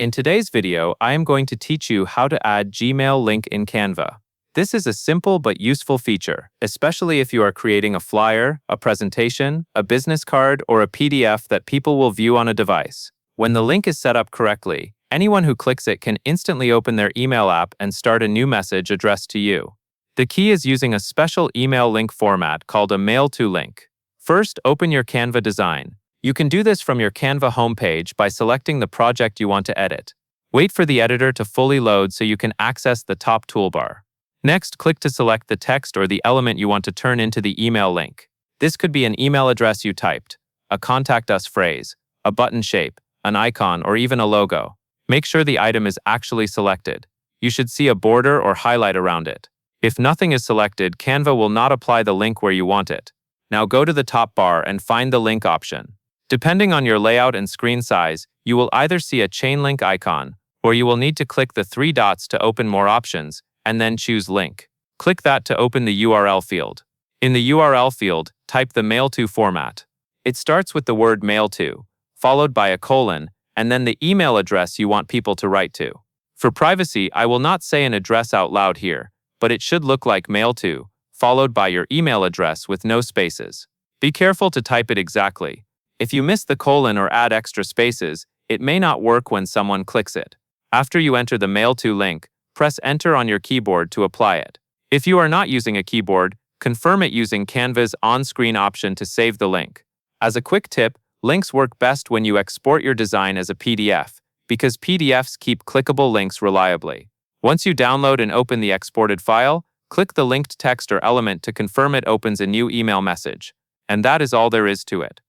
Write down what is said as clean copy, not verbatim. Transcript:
In today's video, I am going to teach you how to add Gmail link in Canva. This is a simple but useful feature, especially if you are creating a flyer, a presentation, a business card, or a PDF that people will view on a device. When the link is set up correctly, anyone who clicks it can instantly open their email app and start a new message addressed to you. The key is using a special email link format called a mail-to link. First, open your Canva design. You can do this from your Canva homepage by selecting the project you want to edit. Wait for the editor to fully load so you can access the top toolbar. Next, click to select the text or the element you want to turn into the email link. This could be an email address you typed, a contact us phrase, a button shape, an icon, or even a logo. Make sure the item is actually selected. You should see a border or highlight around it. If nothing is selected, Canva will not apply the link where you want it. Now go to the top bar and find the link option. Depending on your layout and screen size, you will either see a chain link icon, or you will need to click the three dots to open more options, and then choose Link. Click that to open the URL field. In the URL field, type the mail-to format. It starts with the word mail-to, followed by a colon, and then the email address you want people to write to. For privacy, I will not say an address out loud here, but it should look like mail-to, followed by your email address with no spaces. Be careful to type it exactly. If you miss the colon or add extra spaces, it may not work when someone clicks it. After you enter the mail-to link, press Enter on your keyboard to apply it. If you are not using a keyboard, confirm it using Canva's on-screen option to save the link. As a quick tip, links work best when you export your design as a PDF, because PDFs keep clickable links reliably. Once you download and open the exported file, click the linked text or element to confirm it opens a new email message. And that is all there is to it.